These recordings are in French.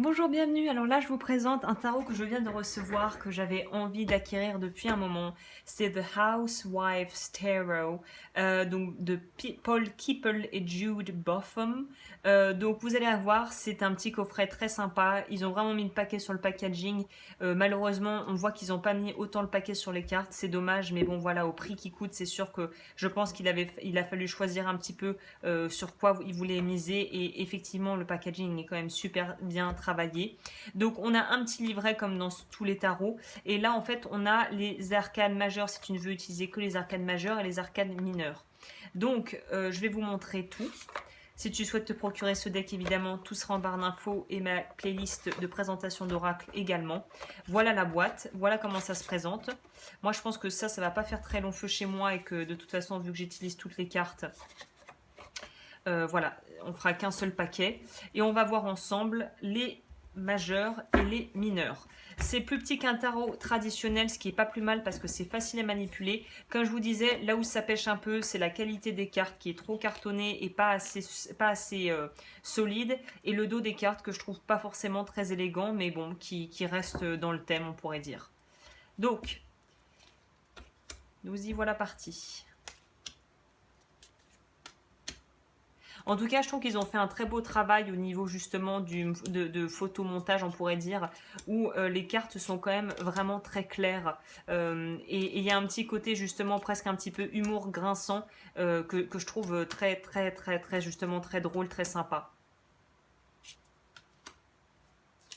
Bonjour, bienvenue. Alors là, je vous présente un tarot que je viens de recevoir, que j'avais envie d'acquérir depuis un moment. C'est The Housewife's Tarot, donc de Paul Kippel et Jude Botham. Donc vous allez avoir, c'est un petit coffret très sympa. Ils ont vraiment mis le paquet sur le packaging. Malheureusement, on voit qu'ils n'ont pas mis autant le paquet sur les cartes. C'est dommage, mais bon voilà, au prix qui coûte, c'est sûr que je pense il a fallu choisir un petit peu sur quoi ils voulaient miser. Et effectivement, le packaging est quand même super bien travaillé. Donc on a un petit livret comme dans tous les tarots. Et là en fait on a les arcanes majeures si tu ne veux utiliser que les arcanes majeures et les arcanes mineures. Donc je vais vous montrer tout. Si tu souhaites te procurer ce deck, évidemment, tout sera en barre d'infos et ma playlist de présentation d'oracle également. Voilà la boîte, voilà comment ça se présente. Moi, je pense que ça va pas faire très long feu chez moi et que de toute façon, vu que j'utilise toutes les cartes, voilà, on fera qu'un seul paquet. Et on va voir ensemble les majeurs et les mineurs. C'est plus petit qu'un tarot traditionnel, ce qui est pas plus mal parce que c'est facile à manipuler. Comme je vous disais, là où ça pêche un peu, c'est la qualité des cartes qui est trop cartonnée et pas assez solide. Et le dos des cartes que je trouve pas forcément très élégant, mais bon, qui reste dans le thème, on pourrait dire. Donc, nous y voilà partis. En tout cas, je trouve qu'ils ont fait un très beau travail au niveau justement de photomontage, on pourrait dire, où les cartes sont quand même vraiment très claires. Et il y a un petit côté justement presque un petit peu humour grinçant que je trouve très justement très drôle, très sympa.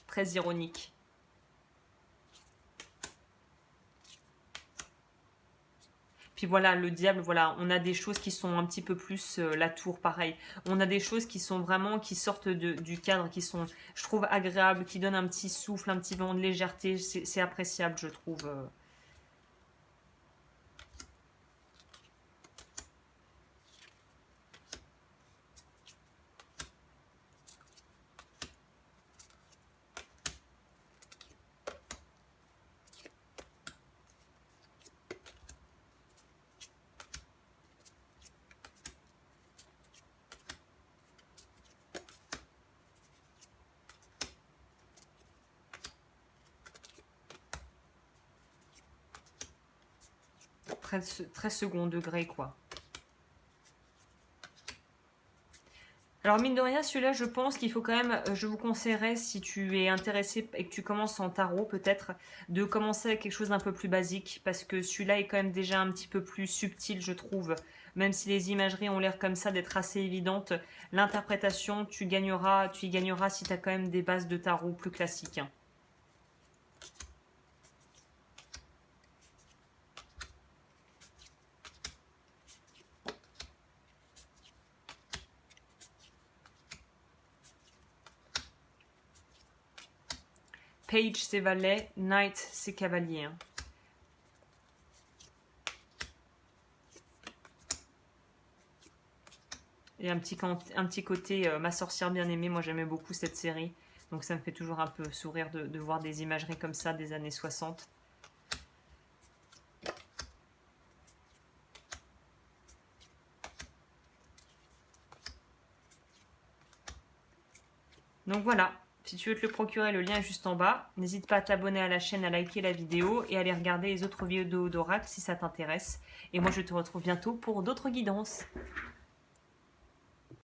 Très ironique. Puis voilà, le diable, voilà, on a des choses qui sont un petit peu plus la tour, pareil. On a des choses qui sont vraiment, qui sortent du cadre, qui sont, je trouve, agréables, qui donnent un petit souffle, un petit vent de légèreté. C'est appréciable, je trouve. Très second degré, quoi. Alors mine de rien, celui-là, je pense qu'il faut quand même, je vous conseillerais, si tu es intéressé et que tu commences en tarot, peut-être, de commencer avec quelque chose d'un peu plus basique, parce que celui-là est quand même déjà un petit peu plus subtil, je trouve. Même si les imageries ont l'air comme ça d'être assez évidentes, l'interprétation, tu y gagneras si tu as quand même des bases de tarot plus classiques. Page, c'est valet, Knight, c'est cavalier. Et un petit côté ma sorcière bien-aimée, moi j'aimais beaucoup cette série. Donc ça me fait toujours un peu sourire de voir des imageries comme ça des années 60. Donc voilà, si tu veux te le procurer, le lien est juste en bas. N'hésite pas à t'abonner à la chaîne, à liker la vidéo et à aller regarder les autres vidéos d'oracle si ça t'intéresse. Et moi je te retrouve bientôt pour d'autres guidances.